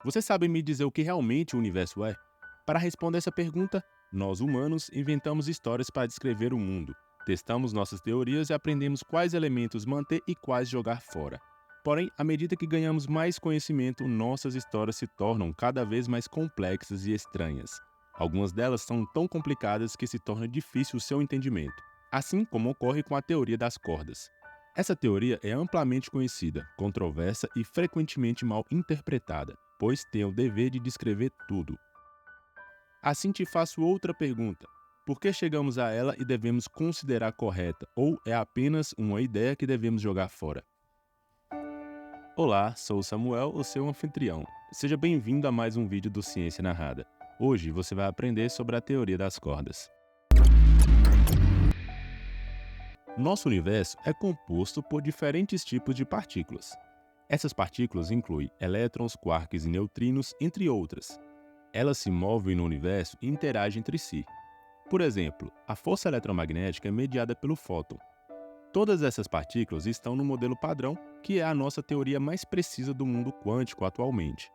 Você sabe me dizer o que realmente o universo é? Para responder essa pergunta, nós humanos inventamos histórias para descrever o mundo, testamos nossas teorias e aprendemos quais elementos manter e quais jogar fora. Porém, à medida que ganhamos mais conhecimento, nossas histórias se tornam cada vez mais complexas e estranhas. Algumas delas são tão complicadas que se torna difícil o seu entendimento, assim como ocorre com a teoria das cordas. Essa teoria é amplamente conhecida, controversa e frequentemente mal interpretada, pois tem o dever de descrever tudo. Assim te faço outra pergunta: por que chegamos a ela e devemos considerar correta, ou é apenas uma ideia que devemos jogar fora? Olá, sou o Samuel, o seu anfitrião. Seja bem-vindo a mais um vídeo do Ciência Narrada. Hoje você vai aprender sobre a teoria das cordas. Nosso universo é composto por diferentes tipos de partículas. Essas partículas incluem elétrons, quarks e neutrinos, entre outras. Elas se movem no universo e interagem entre si. Por exemplo, a força eletromagnética é mediada pelo fóton. Todas essas partículas estão no modelo padrão, que é a nossa teoria mais precisa do mundo quântico atualmente.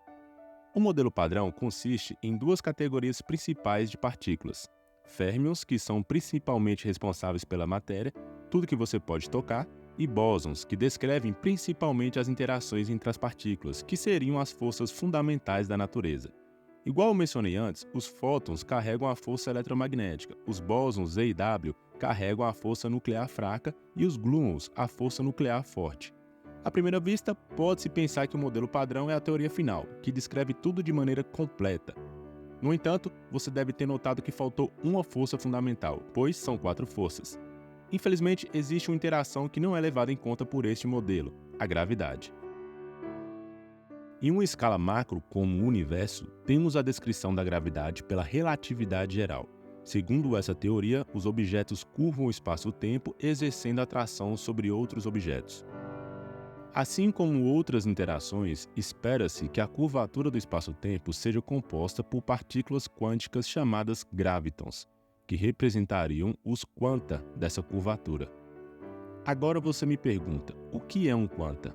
O modelo padrão consiste em duas categorias principais de partículas: férmions, que são principalmente responsáveis pela matéria, tudo que você pode tocar, e bósons, que descrevem principalmente as interações entre as partículas, que seriam as forças fundamentais da natureza. Igual eu mencionei antes, os fótons carregam a força eletromagnética, os bósons Z e W carregam a força nuclear fraca e os gluons a força nuclear forte. À primeira vista, pode-se pensar que o modelo padrão é a teoria final, que descreve tudo de maneira completa. No entanto, você deve ter notado que faltou uma força fundamental, pois são quatro forças. Infelizmente, existe uma interação que não é levada em conta por este modelo: a gravidade. Em uma escala macro, como o universo, temos a descrição da gravidade pela relatividade geral. Segundo essa teoria, os objetos curvam o espaço-tempo, exercendo atração sobre outros objetos. Assim como outras interações, espera-se que a curvatura do espaço-tempo seja composta por partículas quânticas chamadas gravitons, que representariam os quanta dessa curvatura. Agora você me pergunta, o que é um quanta?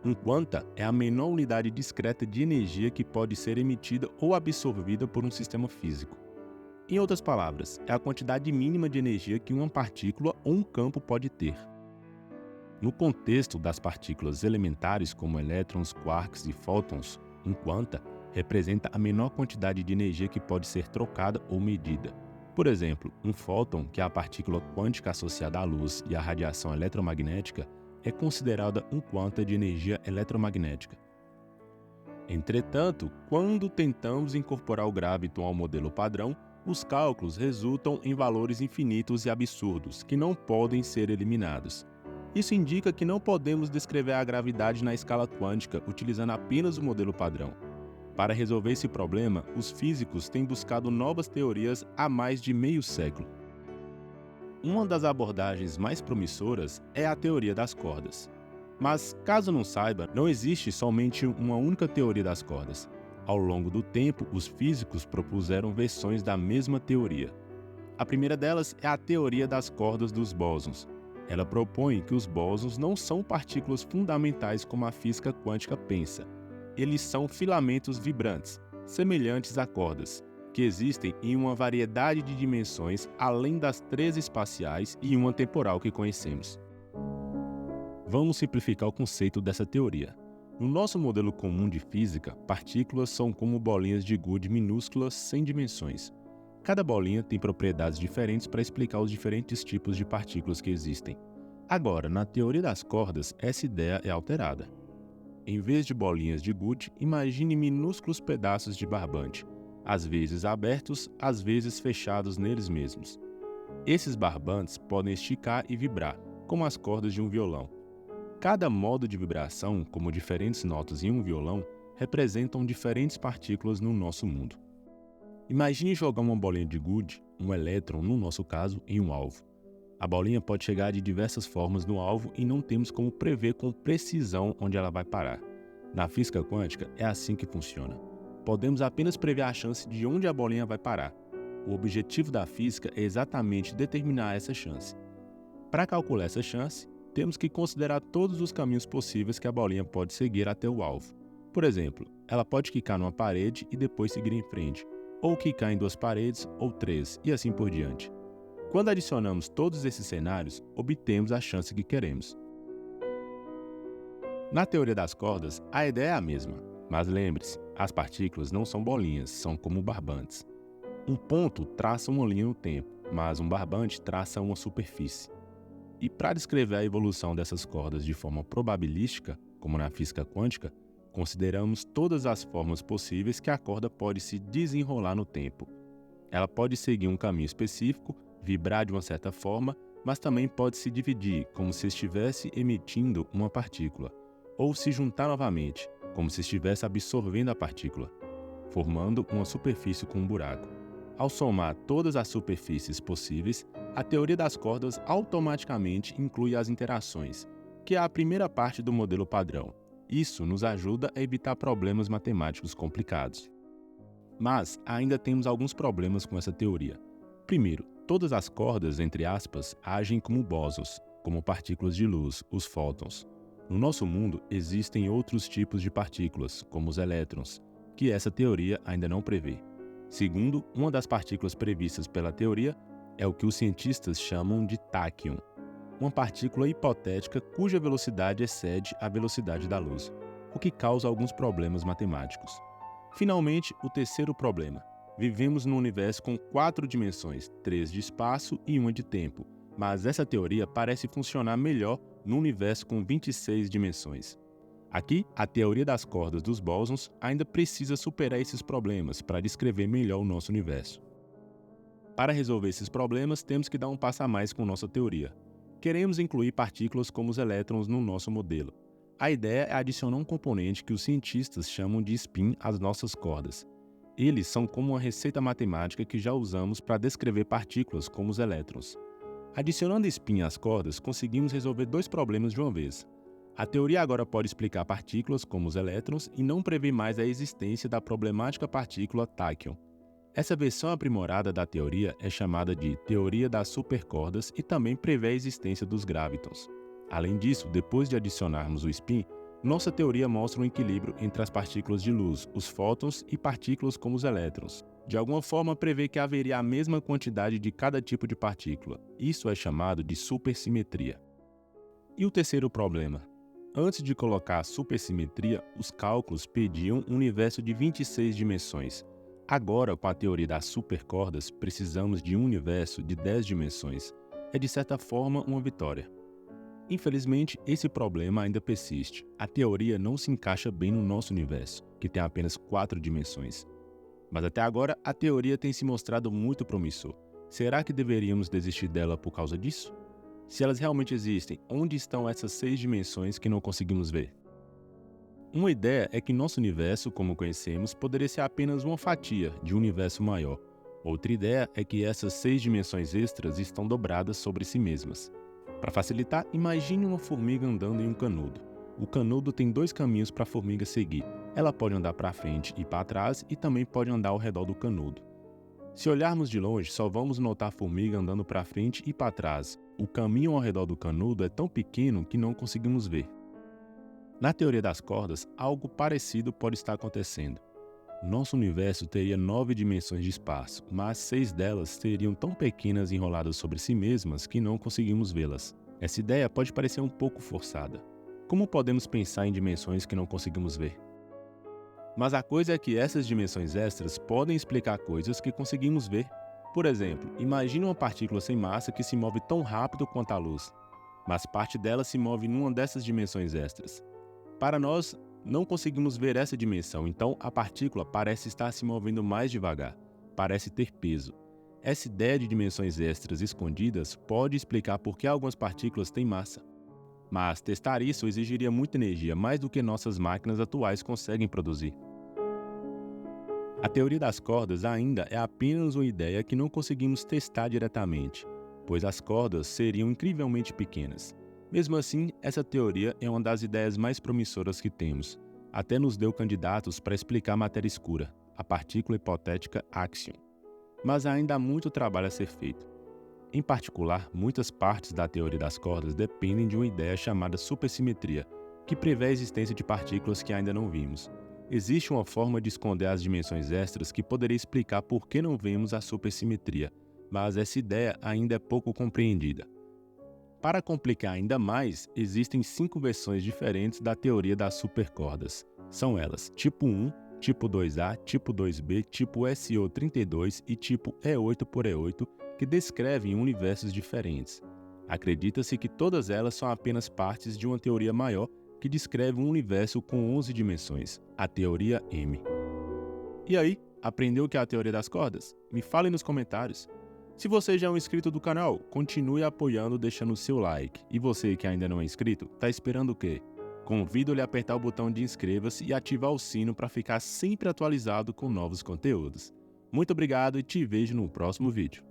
Um quanta é a menor unidade discreta de energia que pode ser emitida ou absorvida por um sistema físico. Em outras palavras, é a quantidade mínima de energia que uma partícula ou um campo pode ter. No contexto das partículas elementares como elétrons, quarks e fótons, um quanta representa a menor quantidade de energia que pode ser trocada ou medida. Por exemplo, um fóton, que é a partícula quântica associada à luz e à radiação eletromagnética, é considerada um quanta de energia eletromagnética. Entretanto, quando tentamos incorporar o graviton ao modelo padrão, os cálculos resultam em valores infinitos e absurdos que não podem ser eliminados. Isso indica que não podemos descrever a gravidade na escala quântica utilizando apenas o modelo padrão. Para resolver esse problema, os físicos têm buscado novas teorias há mais de meio século. Uma das abordagens mais promissoras é a teoria das cordas. Mas, caso não saiba, não existe somente uma única teoria das cordas. Ao longo do tempo, os físicos propuseram versões da mesma teoria. A primeira delas é a teoria das cordas dos bósons. Ela propõe que os bósons não são partículas fundamentais como a física quântica pensa. Eles são filamentos vibrantes, semelhantes a cordas, que existem em uma variedade de dimensões além das três espaciais e uma temporal que conhecemos. Vamos simplificar o conceito dessa teoria. No nosso modelo comum de física, partículas são como bolinhas de gude minúsculas sem dimensões. Cada bolinha tem propriedades diferentes para explicar os diferentes tipos de partículas que existem. Agora, na teoria das cordas, essa ideia é alterada. Em vez de bolinhas de gude, imagine minúsculos pedaços de barbante, às vezes abertos, às vezes fechados neles mesmos. Esses barbantes podem esticar e vibrar, como as cordas de um violão. Cada modo de vibração, como diferentes notas em um violão, representam diferentes partículas no nosso mundo. Imagine jogar uma bolinha de gude, um elétron no nosso caso, em um alvo. A bolinha pode chegar de diversas formas no alvo e não temos como prever com precisão onde ela vai parar. Na física quântica é assim que funciona. Podemos apenas prever a chance de onde a bolinha vai parar. O objetivo da física é exatamente determinar essa chance. Para calcular essa chance, temos que considerar todos os caminhos possíveis que a bolinha pode seguir até o alvo. Por exemplo, ela pode quicar numa parede e depois seguir em frente, ou quicar em 2 paredes ou 3, e assim por diante. Quando adicionamos todos esses cenários, obtemos a chance que queremos. Na teoria das cordas, a ideia é a mesma, mas lembre-se, as partículas não são bolinhas, são como barbantes. Um ponto traça uma linha no tempo, mas um barbante traça uma superfície. E para descrever a evolução dessas cordas de forma probabilística, como na física quântica, consideramos todas as formas possíveis que a corda pode se desenrolar no tempo. Ela pode seguir um caminho específico, vibrar de uma certa forma, mas também pode se dividir, como se estivesse emitindo uma partícula, ou se juntar novamente, como se estivesse absorvendo a partícula, formando uma superfície com um buraco. Ao somar todas as superfícies possíveis, a teoria das cordas automaticamente inclui as interações, que é a primeira parte do modelo padrão. Isso nos ajuda a evitar problemas matemáticos complicados. Mas ainda temos alguns problemas com essa teoria. Primeiro, todas as cordas, entre aspas, agem como bósons, como partículas de luz, os fótons. No nosso mundo, existem outros tipos de partículas, como os elétrons, que essa teoria ainda não prevê. Segundo, uma das partículas previstas pela teoria é o que os cientistas chamam de táquion, uma partícula hipotética cuja velocidade excede a velocidade da luz, o que causa alguns problemas matemáticos. Finalmente, o terceiro problema. Vivemos num universo com 4 dimensões, 3 de espaço e 1 de tempo, mas essa teoria parece funcionar melhor num universo com 26 dimensões. Aqui, a teoria das cordas dos bósons ainda precisa superar esses problemas para descrever melhor o nosso universo. Para resolver esses problemas, temos que dar um passo a mais com nossa teoria. Queremos incluir partículas como os elétrons no nosso modelo. A ideia é adicionar um componente que os cientistas chamam de spin às nossas cordas. Eles são como uma receita matemática que já usamos para descrever partículas como os elétrons. Adicionando spin às cordas, conseguimos resolver 2 problemas de uma vez. A teoria agora pode explicar partículas como os elétrons e não prevê mais a existência da problemática partícula táquion. Essa versão aprimorada da teoria é chamada de teoria das supercordas e também prevê a existência dos gravitons. Além disso, depois de adicionarmos o spin, nossa teoria mostra um equilíbrio entre as partículas de luz, os fótons e partículas como os elétrons. De alguma forma, prevê que haveria a mesma quantidade de cada tipo de partícula. Isso é chamado de supersimetria. E o terceiro problema? Antes de colocar a supersimetria, os cálculos pediam um universo de 26 dimensões. Agora, com a teoria das supercordas, precisamos de um universo de 10 dimensões. É, de certa forma, uma vitória. Infelizmente, esse problema ainda persiste. A teoria não se encaixa bem no nosso universo, que tem apenas 4 dimensões. Mas até agora, a teoria tem se mostrado muito promissor. Será que deveríamos desistir dela por causa disso? Se elas realmente existem, onde estão essas 6 dimensões que não conseguimos ver? Uma ideia é que nosso universo, como conhecemos, poderia ser apenas uma fatia de um universo maior. Outra ideia é que essas 6 dimensões extras estão dobradas sobre si mesmas. Para facilitar, imagine uma formiga andando em um canudo. O canudo tem 2 caminhos para a formiga seguir. Ela pode andar para frente e para trás e também pode andar ao redor do canudo. Se olharmos de longe, só vamos notar a formiga andando para frente e para trás. O caminho ao redor do canudo é tão pequeno que não conseguimos ver. Na teoria das cordas, algo parecido pode estar acontecendo. Nosso universo teria 9 dimensões de espaço, mas 6 delas seriam tão pequenas e enroladas sobre si mesmas que não conseguimos vê-las. Essa ideia pode parecer um pouco forçada. Como podemos pensar em dimensões que não conseguimos ver? Mas a coisa é que essas dimensões extras podem explicar coisas que conseguimos ver. Por exemplo, imagine uma partícula sem massa que se move tão rápido quanto a luz, mas parte dela se move numa dessas dimensões extras. Para nós, não conseguimos ver essa dimensão, então a partícula parece estar se movendo mais devagar, parece ter peso. Essa ideia de dimensões extras escondidas pode explicar por que algumas partículas têm massa. Mas testar isso exigiria muita energia, mais do que nossas máquinas atuais conseguem produzir. A teoria das cordas ainda é apenas uma ideia que não conseguimos testar diretamente, pois as cordas seriam incrivelmente pequenas. Mesmo assim, essa teoria é uma das ideias mais promissoras que temos. Até nos deu candidatos para explicar a matéria escura, a partícula hipotética Axion. Mas ainda há muito trabalho a ser feito. Em particular, muitas partes da teoria das cordas dependem de uma ideia chamada supersimetria, que prevê a existência de partículas que ainda não vimos. Existe uma forma de esconder as dimensões extras que poderia explicar por que não vemos a supersimetria, mas essa ideia ainda é pouco compreendida. Para complicar ainda mais, existem 5 versões diferentes da teoria das supercordas. São elas tipo 1, tipo 2A, tipo 2B, tipo SO32 e tipo E8 por E8, que descrevem universos diferentes. Acredita-se que todas elas são apenas partes de uma teoria maior que descreve um universo com 11 dimensões, a teoria M. E aí, aprendeu o que é a teoria das cordas? Me fale nos comentários. Se você já é um inscrito do canal, continue apoiando deixando o seu like. E você que ainda não é inscrito, tá esperando o quê? Convido-lhe a apertar o botão de inscreva-se e ativar o sino para ficar sempre atualizado com novos conteúdos. Muito obrigado e te vejo no próximo vídeo.